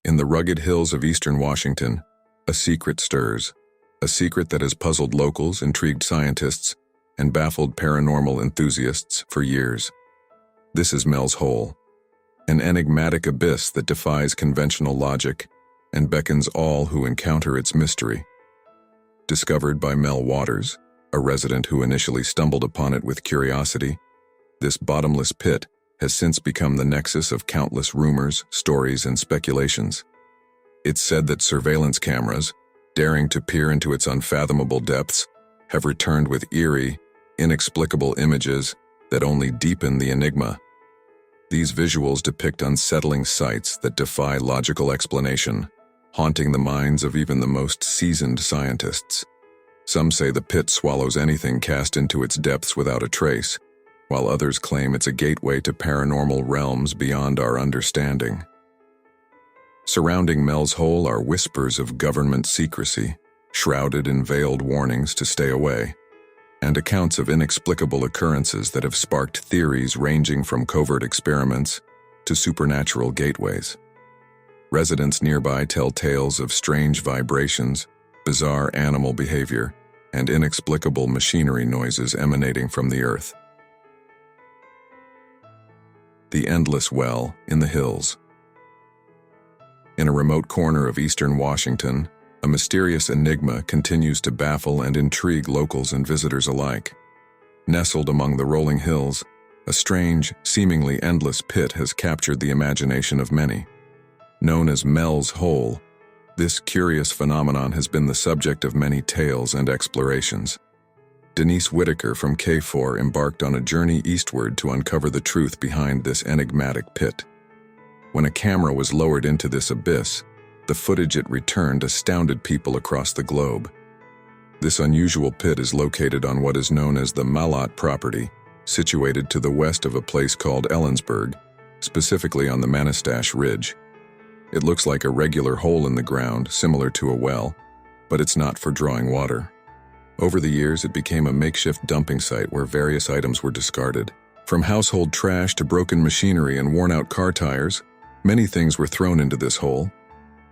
In the rugged hills of eastern Washington, a secret stirs, a secret that has puzzled locals, intrigued scientists, and baffled paranormal enthusiasts for years. This is Mel's Hole, an enigmatic abyss that defies conventional logic and beckons all who encounter its mystery. Discovered by Mel Waters, a resident who initially stumbled upon it with curiosity, this bottomless pit has since become the nexus of countless rumors, stories, and speculations. It's said that surveillance cameras, daring to peer into its unfathomable depths, have returned with eerie, inexplicable images that only deepen the enigma. These visuals depict unsettling sights that defy logical explanation, haunting the minds of even the most seasoned scientists. Some say the pit swallows anything cast into its depths without a trace, while others claim it's a gateway to paranormal realms beyond our understanding. Surrounding Mel's Hole are whispers of government secrecy, shrouded in veiled warnings to stay away, and accounts of inexplicable occurrences that have sparked theories ranging from covert experiments to supernatural gateways. Residents nearby tell tales of strange vibrations, bizarre animal behavior, and inexplicable machinery noises emanating from the earth. The endless well in the hills. In a remote corner of eastern Washington, a mysterious enigma continues to baffle and intrigue locals and visitors alike. Nestled among the rolling hills, a strange, seemingly endless pit has captured the imagination of many. Known as Mel's Hole, this curious phenomenon has been the subject of many tales and explorations. Denise Whitaker from K4 embarked on a journey eastward to uncover the truth behind this enigmatic pit. When a camera was lowered into this abyss, the footage it returned astounded people across the globe. This unusual pit is located on what is known as the Malott property, situated to the west of a place called Ellensburg, specifically on the Manistash Ridge. It looks like a regular hole in the ground, similar to a well, but it's not for drawing water. Over the years, it became a makeshift dumping site where various items were discarded. From household trash to broken machinery and worn-out car tires, many things were thrown into this hole.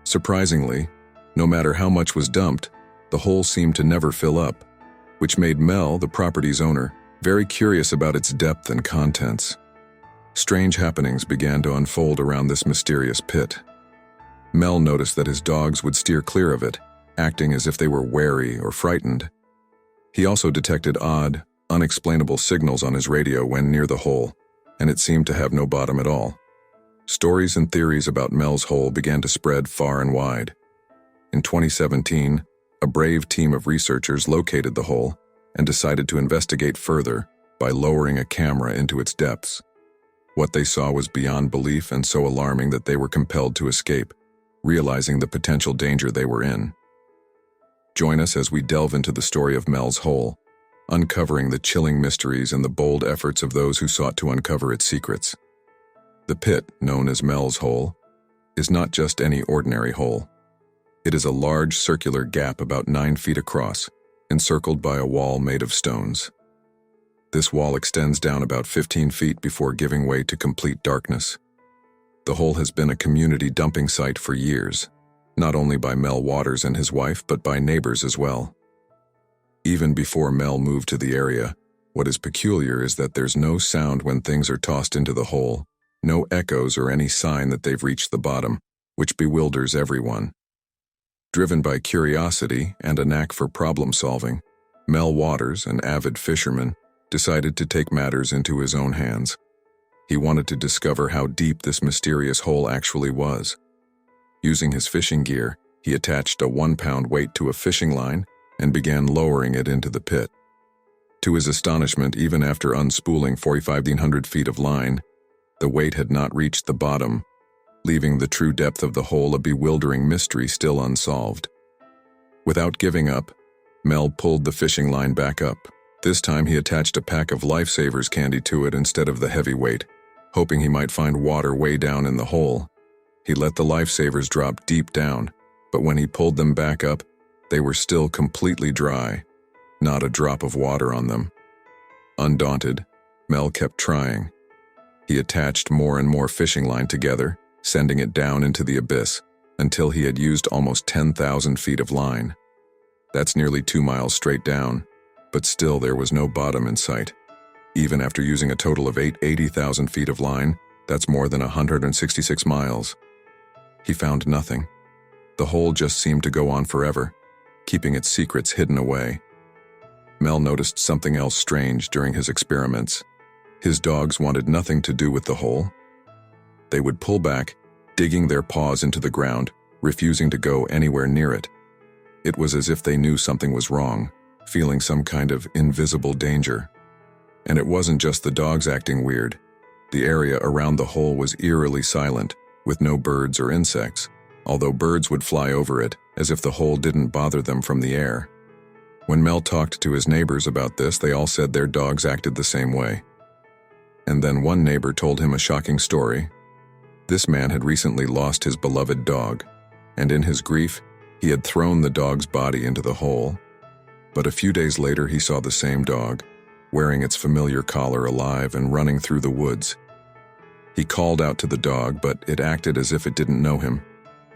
Surprisingly, no matter how much was dumped, the hole seemed to never fill up, which made Mel, the property's owner, very curious about its depth and contents. Strange happenings began to unfold around this mysterious pit. Mel noticed that his dogs would steer clear of it, acting as if they were wary or frightened. He also detected odd, unexplainable signals on his radio when near the hole, and it seemed to have no bottom at all. Stories and theories about Mel's Hole began to spread far and wide. In 2017, a brave team of researchers located the hole and decided to investigate further by lowering a camera into its depths. What they saw was beyond belief and so alarming that they were compelled to escape, realizing the potential danger they were in. Join us as we delve into the story of Mel's Hole, uncovering the chilling mysteries and the bold efforts of those who sought to uncover its secrets. The pit, known as Mel's Hole, is not just any ordinary hole. It is a large circular gap about 9 feet across, encircled by a wall made of stones. This wall extends down about 15 feet before giving way to complete darkness. The hole has been a community dumping site for years, not only by Mel Waters and his wife, but by neighbors as well. Even before Mel moved to the area, what is peculiar is that there's no sound when things are tossed into the hole, no echoes or any sign that they've reached the bottom, which bewilders everyone. Driven by curiosity and a knack for problem-solving, Mel Waters, an avid fisherman, decided to take matters into his own hands. He wanted to discover how deep this mysterious hole actually was. Using his fishing gear, he attached a 1-pound weight to a fishing line and began lowering it into the pit. To his astonishment, even after unspooling 4,500 feet of line, the weight had not reached the bottom, leaving the true depth of the hole a bewildering mystery still unsolved. Without giving up, Mel pulled the fishing line back up. This time he attached a pack of Lifesavers candy to it instead of the heavy weight, hoping he might find water way down in the hole. He let the Lifesavers drop deep down, but when he pulled them back up, they were still completely dry, not a drop of water on them. Undaunted, Mel kept trying. He attached more and more fishing line together, sending it down into the abyss, until he had used almost 10,000 feet of line. That's nearly 2 miles straight down, but still there was no bottom in sight. Even after using a total of 80,000 feet of line, that's more than 166 miles. He found nothing. The hole just seemed to go on forever, keeping its secrets hidden away. Mel noticed something else strange during his experiments. His dogs wanted nothing to do with the hole. They would pull back, digging their paws into the ground, refusing to go anywhere near it. It was as if they knew something was wrong, feeling some kind of invisible danger. And it wasn't just the dogs acting weird. The area around the hole was eerily silent, with no birds or insects, although birds would fly over it, as if the hole didn't bother them from the air. When Mel talked to his neighbors about this, they all said their dogs acted the same way. And then one neighbor told him a shocking story. This man had recently lost his beloved dog, and in his grief, he had thrown the dog's body into the hole. But a few days later, he saw the same dog, wearing its familiar collar, alive and running through the woods. He called out to the dog, but it acted as if it didn't know him,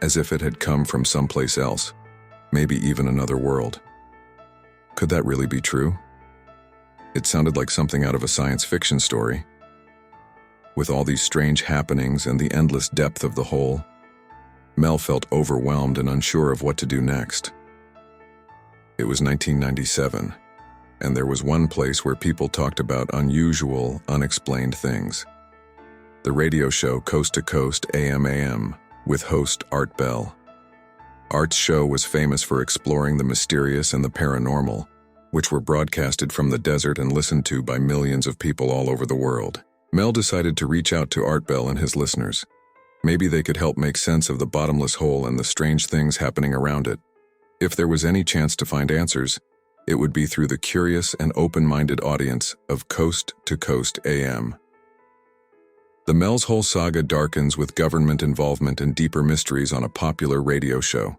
as if it had come from someplace else, maybe even another world. Could that really be true? It sounded like something out of a science fiction story. With all these strange happenings and the endless depth of the hole, Mel felt overwhelmed and unsure of what to do next. It was 1997, and there was one place where people talked about unusual, unexplained things. The radio show Coast to Coast AM with host Art Bell. Art's show was famous for exploring the mysterious and the paranormal, which were broadcasted from the desert and listened to by millions of people all over the world. Mel decided to reach out to Art Bell and his listeners. Maybe they could help make sense of the bottomless hole and the strange things happening around it. If there was any chance to find answers, it would be through the curious and open-minded audience of Coast to Coast AM. The Mel's Hole saga darkens with government involvement and deeper mysteries on a popular radio show.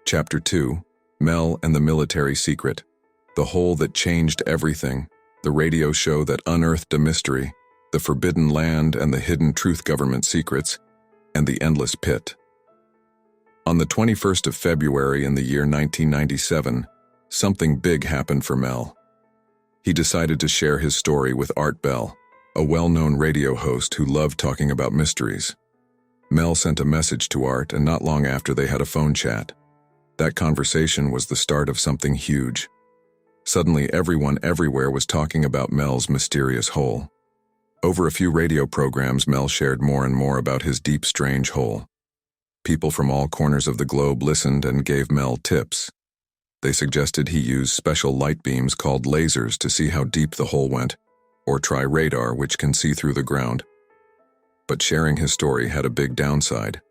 Chapter 2, Mel and the Military Secret, the hole that changed everything, the radio show that unearthed a mystery, the forbidden land and the hidden truth, government secrets, and the endless pit. On the 21st of February in the year 1997, something big happened for Mel. He decided to share his story with Art Bell, a well-known radio host who loved talking about mysteries. Mel sent a message to Art, and not long after they had a phone chat. That conversation was the start of something huge. Suddenly, everyone everywhere was talking about Mel's mysterious hole. Over a few radio programs, Mel shared more and more about his deep, strange hole. People from all corners of the globe listened and gave Mel tips. They suggested he use special light beams called lasers to see how deep the hole went, or try radar, which can see through the ground. But sharing his story had a big downside.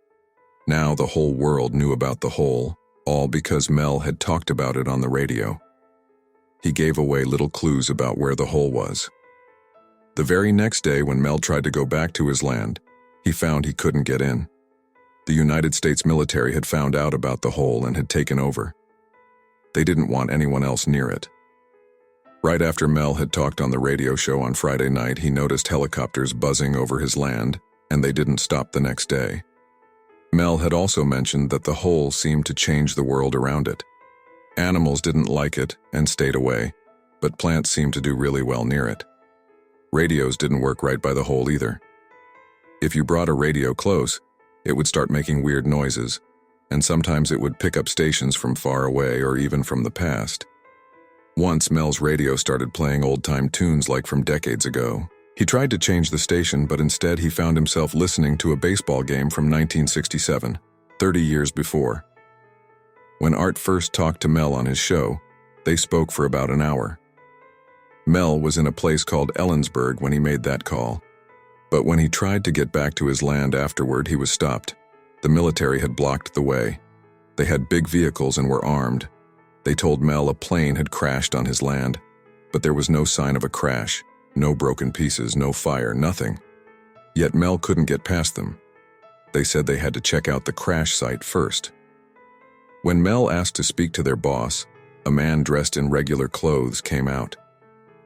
Now the whole world knew about the hole, all because Mel had talked about it on the radio. He gave away little clues about where the hole was. The very next day, when Mel tried to go back to his land, he found he couldn't get in. The United States military had found out about the hole and had taken over. They didn't want anyone else near it. Right after Mel had talked on the radio show on Friday night, he noticed helicopters buzzing over his land, and they didn't stop the next day. Mel had also mentioned that the hole seemed to change the world around it. Animals didn't like it and stayed away, but plants seemed to do really well near it. Radios didn't work right by the hole either. If you brought a radio close, it would start making weird noises, and sometimes it would pick up stations from far away or even from the past. Once, Mel's radio started playing old-time tunes like from decades ago. He tried to change the station, but instead he found himself listening to a baseball game from 1967, 30 years before. When Art first talked to Mel on his show, they spoke for about an hour. Mel was in a place called Ellensburg when he made that call. But when he tried to get back to his land afterward, he was stopped. The military had blocked the way. They had big vehicles and were armed. They told Mel a plane had crashed on his land, but there was no sign of a crash, no broken pieces, no fire, nothing. Yet Mel couldn't get past them. They said they had to check out the crash site first. When Mel asked to speak to their boss, a man dressed in regular clothes came out.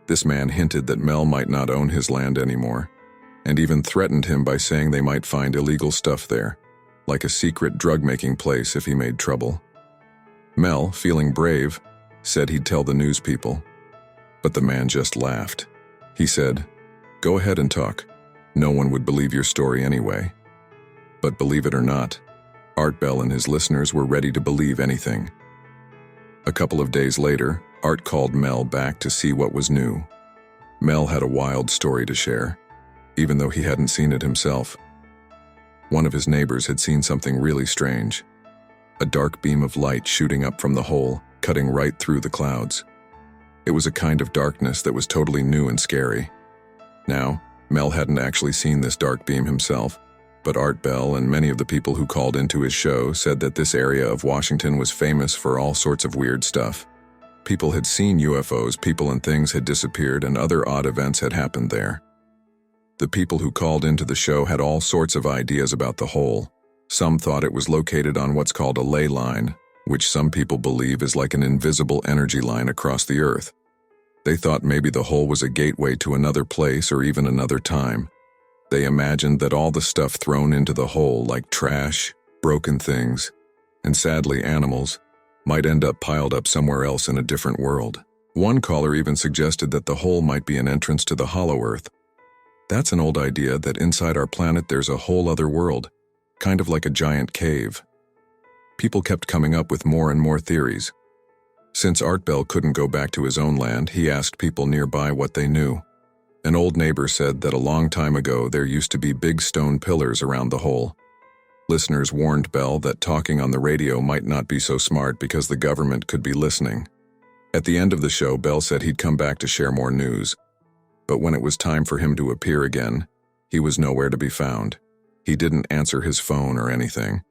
This man hinted that Mel might not own his land anymore, and even threatened him by saying they might find illegal stuff there. like a secret drug-making place if he made trouble. Mel, feeling brave, said he'd tell the news people. But the man just laughed. He said, "Go ahead and talk. No one would believe your story anyway." But believe it or not, Art Bell and his listeners were ready to believe anything. A couple of days later, Art called Mel back to see what was new. Mel had a wild story to share, even though he hadn't seen it himself. One of his neighbors had seen something really strange. A dark beam of light shooting up from the hole, cutting right through the clouds. It was a kind of darkness that was totally new and scary. Now, Mel hadn't actually seen this dark beam himself, but Art Bell and many of the people who called into his show said that this area of Washington was famous for all sorts of weird stuff. People had seen UFOs, people and things had disappeared, and other odd events had happened there. The people who called into the show had all sorts of ideas about the hole. Some thought it was located on what's called a ley line, which some people believe is like an invisible energy line across the earth. They thought maybe the hole was a gateway to another place or even another time. They imagined that all the stuff thrown into the hole, like trash, broken things, and sadly animals, might end up piled up somewhere else in a different world. One caller even suggested that the hole might be an entrance to the hollow earth. That's an old idea that inside our planet there's a whole other world, kind of like a giant cave. People kept coming up with more and more theories. Since Art Bell couldn't go back to his own land, he asked people nearby what they knew. An old neighbor said that a long time ago there used to be big stone pillars around the hole. Listeners warned Bell that talking on the radio might not be so smart because the government could be listening. At the end of the show, Bell said he'd come back to share more news. But when it was time for him to appear again, he was nowhere to be found. He didn't answer his phone or anything.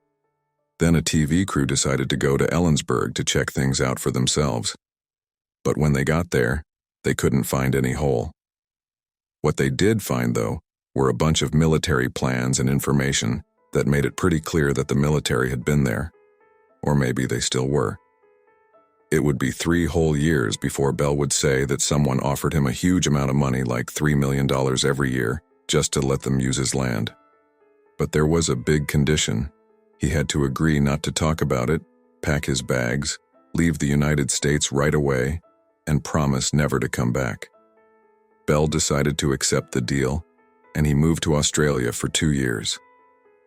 Then a TV crew decided to go to Ellensburg to check things out for themselves. But when they got there, they couldn't find any hole. What they did find, though, were a bunch of military plans and information that made it pretty clear that the military had been there. Or maybe they still were. It would be 3 whole years before Bell would say that someone offered him a huge amount of money, like $3 million every year, just to let them use his land. But there was a big condition. He had to agree not to talk about it, pack his bags, leave the United States right away, and promise never to come back. Bell decided to accept the deal, and he moved to Australia for 2 years.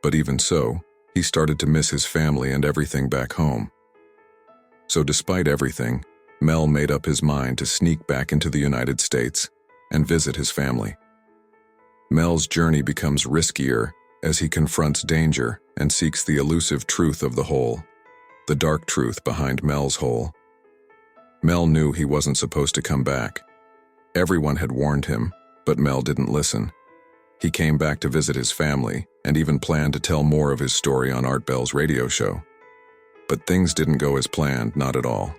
But even so, he started to miss his family and everything back home. So despite everything, Mel made up his mind to sneak back into the United States and visit his family. Mel's journey becomes riskier as he confronts danger and seeks the elusive truth of the hole, the dark truth behind Mel's hole. Mel knew he wasn't supposed to come back. Everyone had warned him, but Mel didn't listen. He came back to visit his family and even planned to tell more of his story on Art Bell's radio show. But things didn't go as planned, not at all.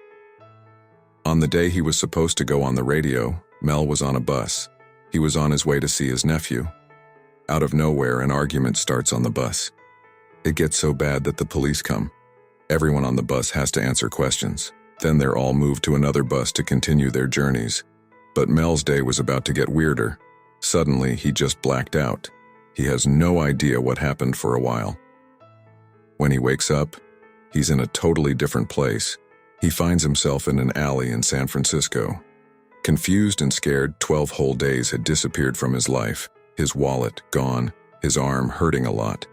On the day he was supposed to go on the radio, Mel was on a bus. He was on his way to see his nephew. Out of nowhere, an argument starts on the bus. It gets so bad that the police come. Everyone on the bus has to answer questions. Then they're all moved to another bus to continue their journeys. But Mel's day was about to get weirder. Suddenly, he just blacked out. He has no idea what happened for a while. When he wakes up, he's in a totally different place. He finds himself in an alley in San Francisco. Confused and scared, 12 whole days had disappeared from his life. His wallet gone, his arm hurting a lot.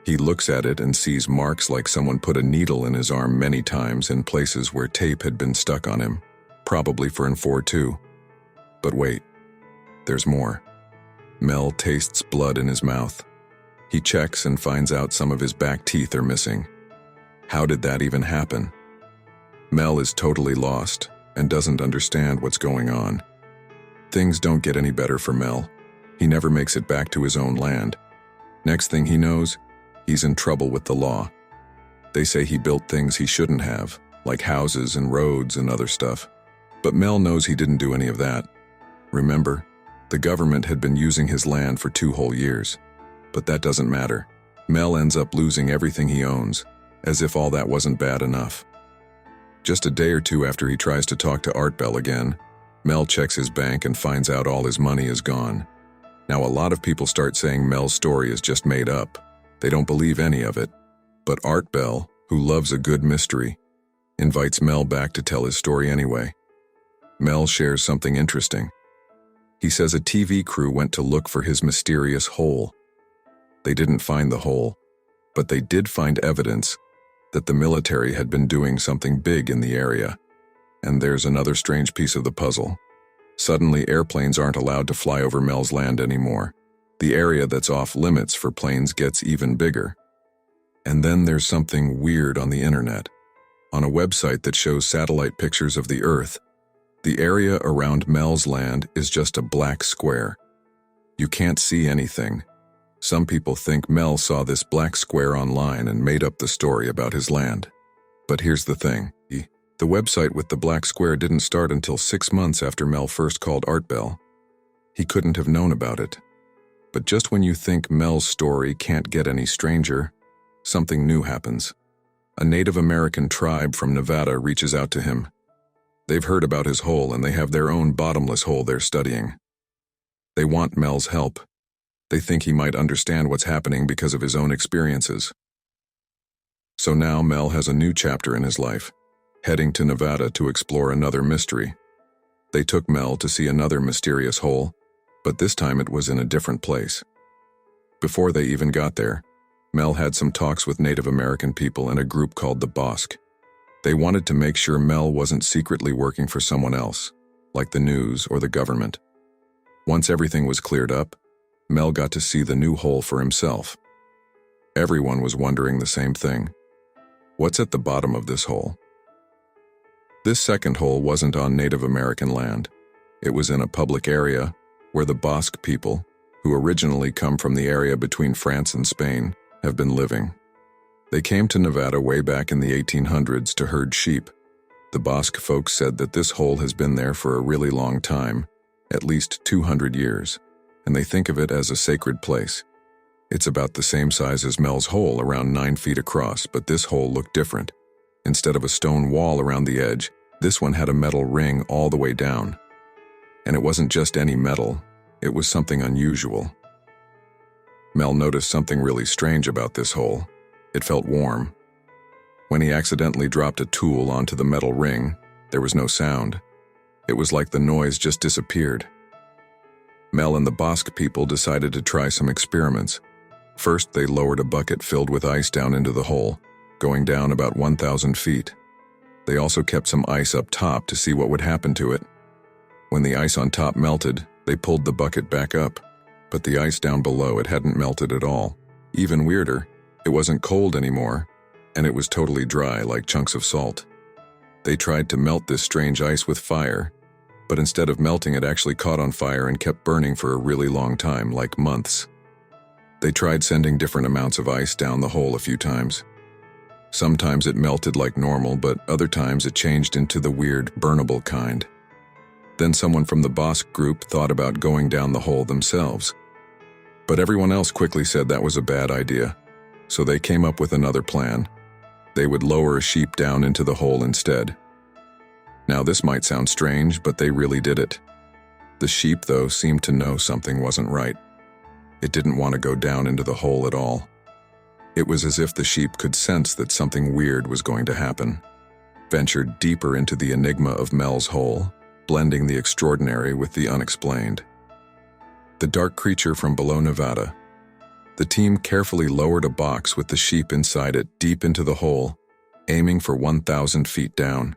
He looks at it and sees marks like someone put a needle in his arm many times in places where tape had been stuck on him, probably for N4 too. But wait, there's more. Mel tastes blood in his mouth. He checks and finds out some of his back teeth are missing. How did that even happen? Mel is totally lost and doesn't understand what's going on. Things don't get any better for Mel. He never makes it back to his own land. Next thing he knows, he's in trouble with the law. They say he built things he shouldn't have, like houses and roads and other stuff. But Mel knows he didn't do any of that. Remember, the government had been using his land for 2 whole years. But that doesn't matter. Mel ends up losing everything he owns, as if all that wasn't bad enough. Just a day or two after he tries to talk to Art Bell again, Mel checks his bank and finds out all his money is gone. Now a lot of people start saying Mel's story is just made up. They don't believe any of it. But Art Bell, who loves a good mystery, invites Mel back to tell his story anyway. Mel shares something interesting. He says a TV crew went to look for his mysterious hole. They didn't find the hole, but they did find evidence that the military had been doing something big in the area. And there's another strange piece of the puzzle. Suddenly, airplanes aren't allowed to fly over Mel's land anymore. The area that's off limits for planes gets even bigger. And then there's something weird on the internet. On a website that shows satellite pictures of the Earth, the area around Mel's land is just a black square. You can't see anything. Some people think Mel saw this black square online and made up the story about his land. But here's the thing. The website with the black square didn't start until 6 months after Mel first called Art Bell. He couldn't have known about it. But just when you think Mel's story can't get any stranger, something new happens. A Native American tribe from Nevada reaches out to him. They've heard about his hole and they have their own bottomless hole they're studying. They want Mel's help. They think he might understand what's happening because of his own experiences. So now Mel has a new chapter in his life, heading to Nevada to explore another mystery. They took Mel to see another mysterious hole, but this time it was in a different place. Before they even got there, Mel had some talks with Native American people and a group called the Bosque. They wanted to make sure Mel wasn't secretly working for someone else, like the news or the government. Once everything was cleared up, Mel got to see the new hole for himself. Everyone was wondering the same thing. What's at the bottom of this hole? This second hole wasn't on Native American land. It was in a public area where the Basque people, who originally come from the area between France and Spain, have been living. They came to Nevada way back in the 1800s to herd sheep. The Basque folks said that this hole has been there for a really long time, at least 200 years, and they think of it as a sacred place. It's about the same size as Mel's hole, around 9 feet across, but this hole looked different. Instead of a stone wall around the edge, this one had a metal ring all the way down. And it wasn't just any metal, it was something unusual. Mel noticed something really strange about this hole. It felt warm. When he accidentally dropped a tool onto the metal ring, there was no sound. It was like the noise just disappeared. Mel and the Basque people decided to try some experiments. First, they lowered a bucket filled with ice down into the hole, going down about 1,000 feet. They also kept some ice up top to see what would happen to it. When the ice on top melted, they pulled the bucket back up, but the ice down below it hadn't melted at all. Even weirder, it wasn't cold anymore, and it was totally dry like chunks of salt. They tried to melt this strange ice with fire, but instead of melting it actually caught on fire and kept burning for a really long time, like months. They tried sending different amounts of ice down the hole a few times. Sometimes it melted like normal, but other times it changed into the weird, burnable kind. Then someone from the Basque group thought about going down the hole themselves. But everyone else quickly said that was a bad idea, so they came up with another plan. They would lower a sheep down into the hole instead. Now this might sound strange, but they really did it. The sheep, though, seemed to know something wasn't right. It didn't want to go down into the hole at all. It was as if the sheep could sense that something weird was going to happen. Ventured deeper into the enigma of Mel's hole, blending the extraordinary with the unexplained. The dark creature from below Nevada. The team carefully lowered a box with the sheep inside it deep into the hole, aiming for 1,000 feet down.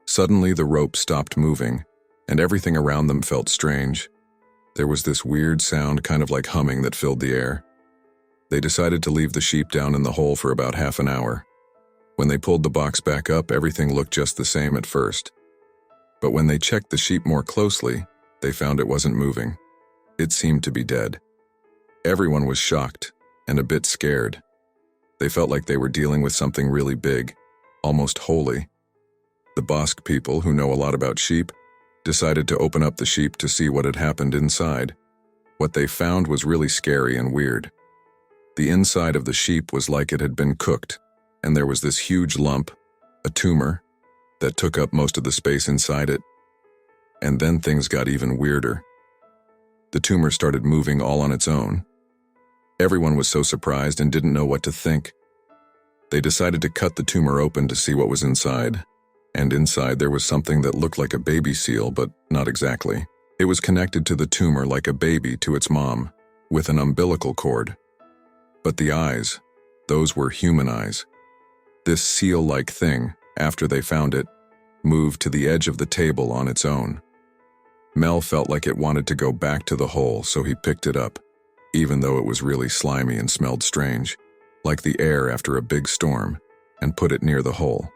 Suddenly the rope stopped moving, and everything around them felt strange. There was this weird sound, kind of like humming, that filled the air. They decided to leave the sheep down in the hole for about half an hour. When they pulled the box back up, everything looked just the same at first. But when they checked the sheep more closely, they found it wasn't moving. It seemed to be dead. Everyone was shocked and a bit scared. They felt like they were dealing with something really big, almost holy. The Basque people, who know a lot about sheep, decided to open up the sheep to see what had happened inside. What they found was really scary and weird. The inside of the sheep was like it had been cooked, and there was this huge lump, a tumor, that took up most of the space inside it. And then things got even weirder. The tumor started moving all on its own. Everyone was so surprised and didn't know what to think. They decided to cut the tumor open to see what was inside. And inside there was something that looked like a baby seal, but not exactly. It was connected to the tumor like a baby to its mom, with an umbilical cord. But the eyes, those were human eyes. This seal-like thing, after they found it, moved to the edge of the table on its own. Mel felt like it wanted to go back to the hole, so he picked it up, even though it was really slimy and smelled strange, like the air after a big storm, and put it near the hole.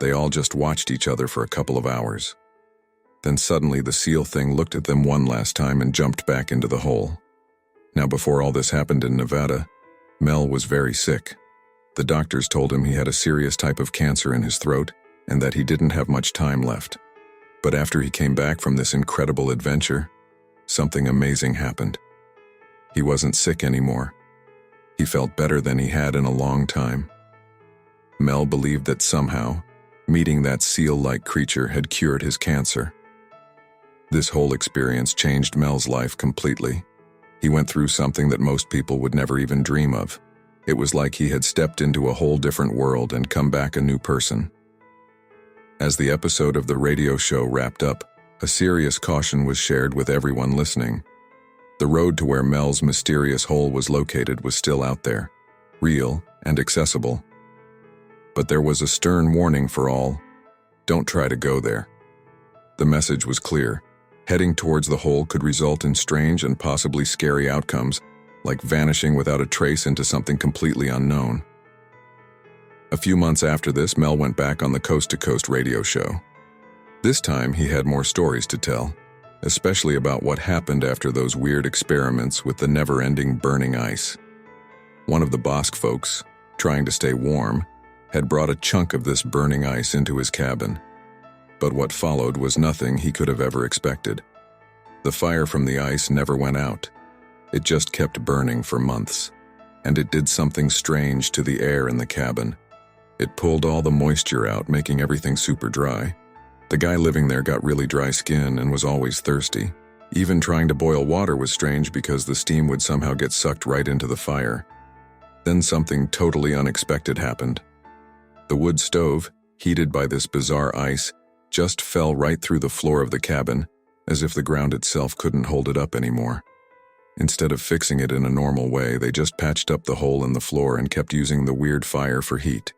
They all just watched each other for a couple of hours. Then suddenly the seal thing looked at them one last time and jumped back into the hole. Now, before all this happened in Nevada, Mel was very sick. The doctors told him he had a serious type of cancer in his throat and that he didn't have much time left. But after he came back from this incredible adventure, something amazing happened. He wasn't sick anymore. He felt better than he had in a long time. Mel believed that somehow, meeting that seal-like creature had cured his cancer. This whole experience changed Mel's life completely. He went through something that most people would never even dream of. It was like he had stepped into a whole different world and come back a new person. As the episode of the radio show wrapped up, a serious caution was shared with everyone listening. The road to where Mel's mysterious hole was located was still out there, real and accessible. But there was a stern warning for all: don't try to go there. The message was clear. Heading towards the hole could result in strange and possibly scary outcomes, like vanishing without a trace into something completely unknown. A few months after this, Mel went back on the Coast to Coast radio show. This time, he had more stories to tell, especially about what happened after those weird experiments with the never-ending burning ice. One of the Bosque folks, trying to stay warm, had brought a chunk of this burning ice into his cabin. But what followed was nothing he could have ever expected. The fire from the ice never went out. It just kept burning for months. And it did something strange to the air in the cabin. It pulled all the moisture out, making everything super dry. The guy living there got really dry skin and was always thirsty. Even trying to boil water was strange because the steam would somehow get sucked right into the fire. Then something totally unexpected happened. The wood stove, heated by this bizarre ice, just fell right through the floor of the cabin, as if the ground itself couldn't hold it up anymore. Instead of fixing it in a normal way, they just patched up the hole in the floor and kept using the weird fire for heat.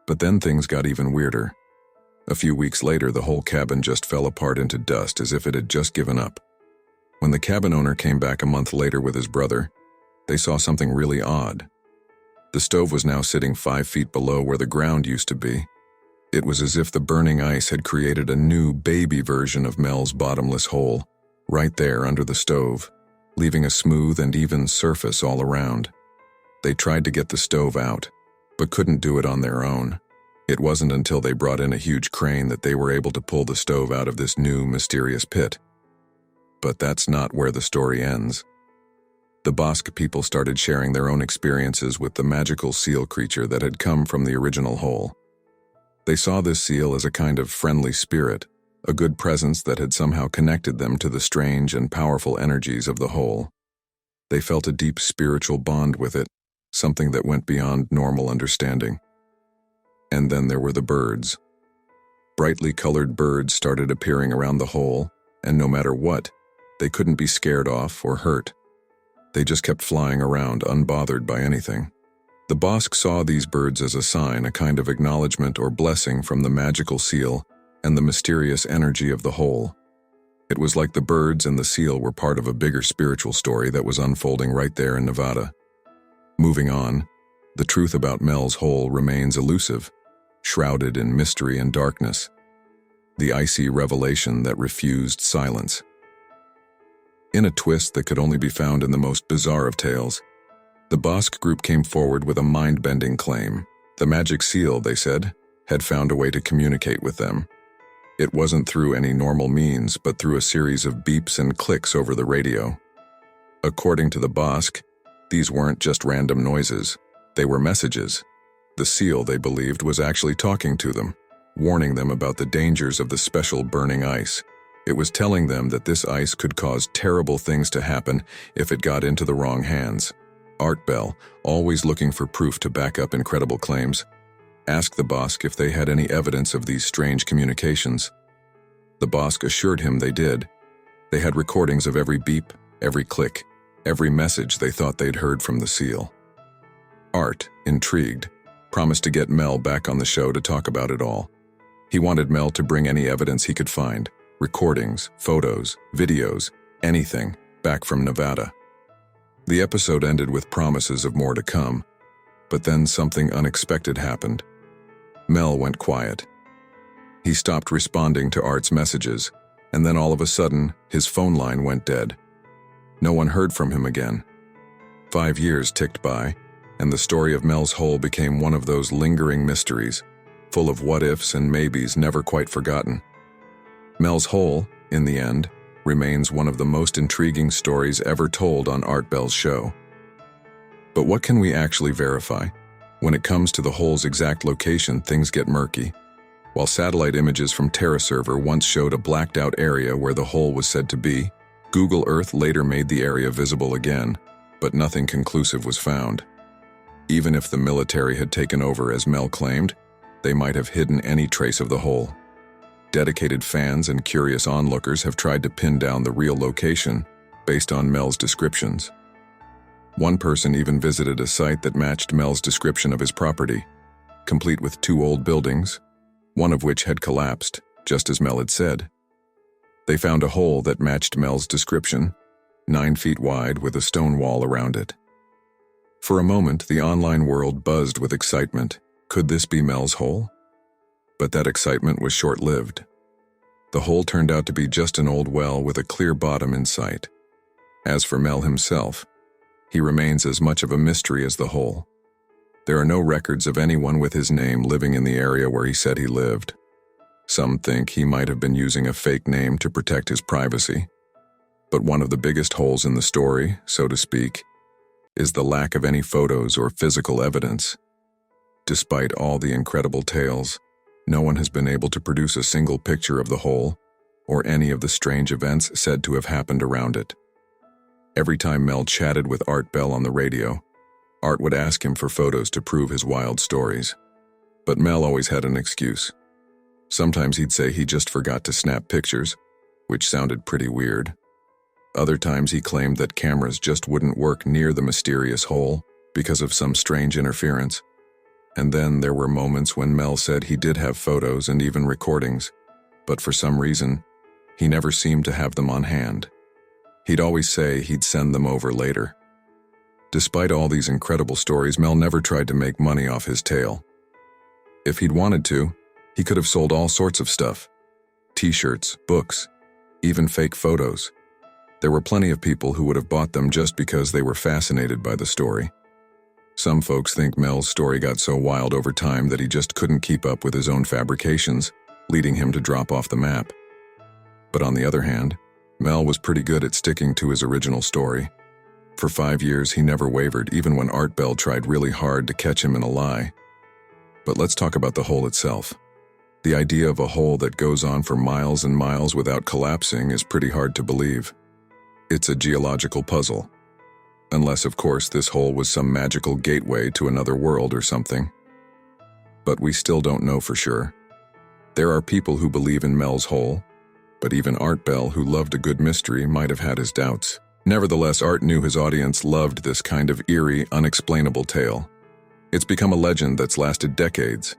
But then things got even weirder. A few weeks later, the whole cabin just fell apart into dust as if it had just given up. When the cabin owner came back a month later with his brother, they saw something really odd. The stove was now sitting 5 feet below where the ground used to be. It was as if the burning ice had created a new baby version of Mel's bottomless hole, right there under the stove, leaving a smooth and even surface all around. They tried to get the stove out, but couldn't do it on their own. It wasn't until they brought in a huge crane that they were able to pull the stove out of this new, mysterious pit. But that's not where the story ends. The Bosque people started sharing their own experiences with the magical seal creature that had come from the original hole. They saw this seal as a kind of friendly spirit, a good presence that had somehow connected them to the strange and powerful energies of the hole. They felt a deep spiritual bond with it, something that went beyond normal understanding. And then there were the birds. Brightly colored birds started appearing around the hole, and no matter what, they couldn't be scared off or hurt. They just kept flying around, unbothered by anything. The Bosque saw these birds as a sign, a kind of acknowledgement or blessing from the magical seal and the mysterious energy of the hole. It was like the birds and the seal were part of a bigger spiritual story that was unfolding right there in Nevada. Moving on, the truth about Mel's hole remains elusive, shrouded in mystery and darkness. The icy revelation that refused silence. In a twist that could only be found in the most bizarre of tales, the Bosque group came forward with a mind-bending claim. The magic seal, they said, had found a way to communicate with them. It wasn't through any normal means, but through a series of beeps and clicks over the radio. According to the Bosque, these weren't just random noises. They were messages. The seal, they believed, was actually talking to them, warning them about the dangers of the special burning ice. It was telling them that this ice could cause terrible things to happen if it got into the wrong hands. Art Bell, always looking for proof to back up incredible claims, asked the boss if they had any evidence of these strange communications. The boss assured him they did. They had recordings of every beep, every click, every message they thought they'd heard from the seal. Art, intrigued, promised to get Mel back on the show to talk about it all. He wanted Mel to bring any evidence he could find, recordings, photos, videos, anything, back from Nevada. The episode ended with promises of more to come, but then something unexpected happened. Mel went quiet. He stopped responding to Art's messages, and then all of a sudden, his phone line went dead. No one heard from him again. 5 years ticked by, and the story of Mel's hole became one of those lingering mysteries, full of what-ifs and maybes never quite forgotten. Mel's hole, in the end, remains one of the most intriguing stories ever told on Art Bell's show. But what can we actually verify? When it comes to the hole's exact location, things get murky. While satellite images from TerraServer once showed a blacked-out area where the hole was said to be, Google Earth later made the area visible again, but nothing conclusive was found. Even if the military had taken over as Mel claimed, they might have hidden any trace of the hole. Dedicated fans and curious onlookers have tried to pin down the real location based on Mel's descriptions. One person even visited a site that matched Mel's description of his property, complete with 2 old buildings, one of which had collapsed, just as Mel had said. They found a hole that matched Mel's description, 9 feet wide with a stone wall around it. For a moment, the online world buzzed with excitement. Could this be Mel's hole? But that excitement was short-lived. The hole turned out to be just an old well with a clear bottom in sight. As for Mel himself, he remains as much of a mystery as the hole. There are no records of anyone with his name living in the area where he said he lived. Some think he might have been using a fake name to protect his privacy. But one of the biggest holes in the story, so to speak, is the lack of any photos or physical evidence. Despite all the incredible tales, no one has been able to produce a single picture of the hole or any of the strange events said to have happened around it. Every time Mel chatted with Art Bell on the radio, Art would ask him for photos to prove his wild stories. But Mel always had an excuse. Sometimes he'd say he just forgot to snap pictures, which sounded pretty weird. Other times he claimed that cameras just wouldn't work near the mysterious hole because of some strange interference. And then there were moments when Mel said he did have photos and even recordings, but for some reason, he never seemed to have them on hand. He'd always say he'd send them over later. Despite all these incredible stories, Mel never tried to make money off his tale. If he'd wanted to, he could have sold all sorts of stuff. T-shirts, books, even fake photos. There were plenty of people who would have bought them just because they were fascinated by the story. Some folks think Mel's story got so wild over time that he just couldn't keep up with his own fabrications, leading him to drop off the map. But on the other hand, Mel was pretty good at sticking to his original story. For 5 years, he never wavered, even when Art Bell tried really hard to catch him in a lie. But let's talk about the hole itself. The idea of a hole that goes on for miles and miles without collapsing is pretty hard to believe. It's a geological puzzle. Unless, of course, this hole was some magical gateway to another world or something. But we still don't know for sure. There are people who believe in Mel's hole, but even Art Bell, who loved a good mystery, might have had his doubts. Nevertheless, Art knew his audience loved this kind of eerie, unexplainable tale. It's become a legend that's lasted decades.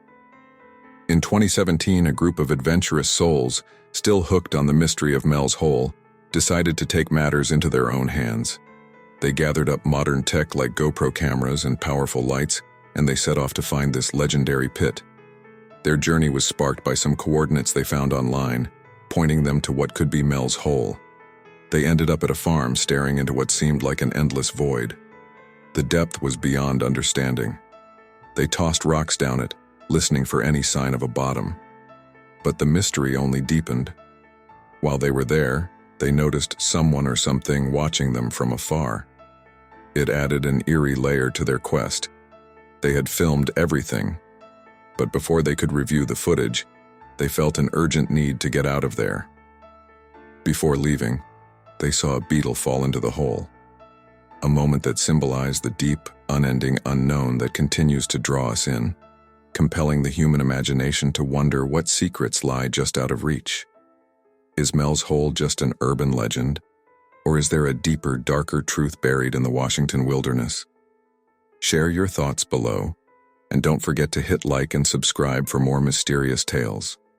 In 2017, a group of adventurous souls, still hooked on the mystery of Mel's hole, decided to take matters into their own hands. They gathered up modern tech like GoPro cameras and powerful lights, and they set off to find this legendary pit. Their journey was sparked by some coordinates they found online, pointing them to what could be Mel's hole. They ended up at a farm staring into what seemed like an endless void. The depth was beyond understanding. They tossed rocks down it, listening for any sign of a bottom. But the mystery only deepened. While they were there, they noticed someone or something watching them from afar. It added an eerie layer to their quest. They had filmed everything, but before they could review the footage, they felt an urgent need to get out of there. Before leaving, they saw a beetle fall into the hole. a moment that symbolized the deep, unending unknown that continues to draw us in, compelling the human imagination to wonder what secrets lie just out of reach. Is Mel's Hole just an urban legend, or is there a deeper, darker truth buried in the Washington wilderness? Share your thoughts below, and don't forget to hit like and subscribe for more mysterious tales.